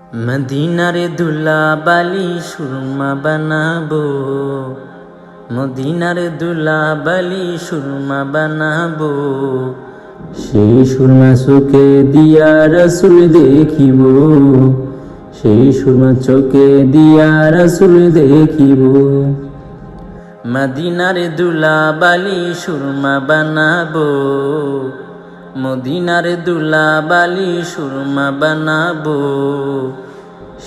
মদিনার দুলা বালি সুরমা বানাবো, মদিনার দুলা বালি সুরমা বানাবো। সেই সুরমা চোখে দিয়া রাসূল দেখিব, সেই সুরমা চোখে দিয়া রাসূল দেখিব। মদিনার দুলা বালি সুরমা বানাবো, মদিনার দুলা বালি সুরমা বানাবো।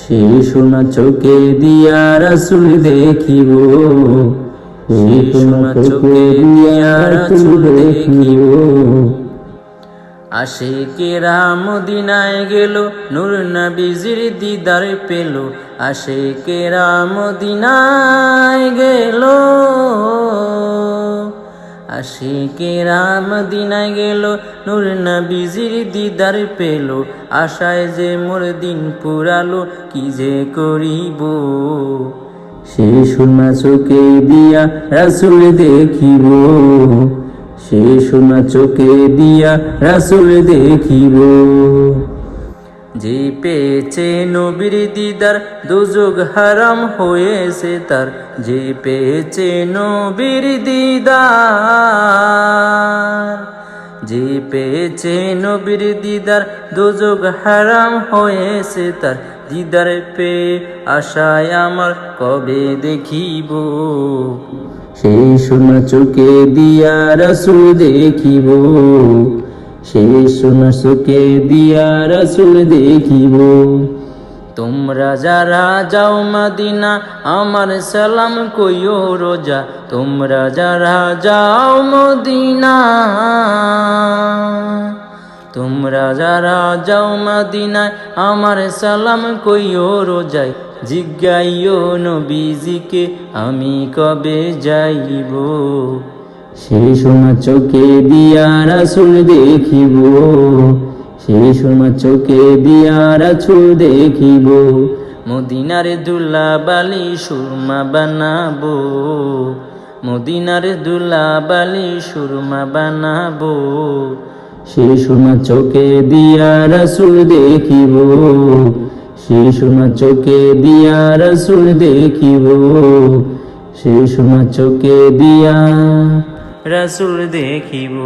সেই সুরমা চোখে দিয়া রাসূল দেখিব, সেই সুরমা চোখে দিয়া রাসূল দেখিব। আশিকেরা মদিনায় গেল, নূর নবীজির দিদার পেল। আশিকেরা মদিনায় গেল, আশিকেরা মদিনায় গেল, নূর নবীজির দিদার পেল। আশায় যে মোর দিন পুরালো, কি যে করিব। সেই সুরমা চোখে দিয়া রাসূল দেখিব, সেই সুরমা চোখে দিয়া রাসূল দেখিব। যে পেয়েছে নবীর দিদার, দোজখ হারাম হয়েছে তার। যে পেয়েছে নবীর দিদার, যে পেয়েছে নবীর দিদার, দোজখ হারাম হয়েছে তার। দিদার পেয়ে আশায় আমার কবে দেখিব। সেই সুরমা চোখে দিয়া রাসূল দেখিব, সেই সুরমা চোখে দিয়া রাসূল দেখিব। তোমরা যারা যাও মদিনা, আমার সালাম কইও রোজা। তোমরা যারা যাও মদিনা, তোমরা যারা যাও মদিনায়, আমার সালাম কইও রোজায়। জিজ্ঞাইও নবীজিকে আমি কবে যাইব। সেই সুরমা চোখে দিয়া রাসূল দেখিব, সেই সুরমা চোখে দিয়া রাসূল দেখিব। মদিনার দুলা বালি সুরমা বানাবো, মদিনার দুলা বালি সুরমা বানাবো। সেই সুরমা চোখে দিয়া রাসূল দেখিব, সেই সুরমা চোখে দিয়া রাসূল দেখিব। সেই সুরমা চোখে দিয়া রাসূল দেখিব।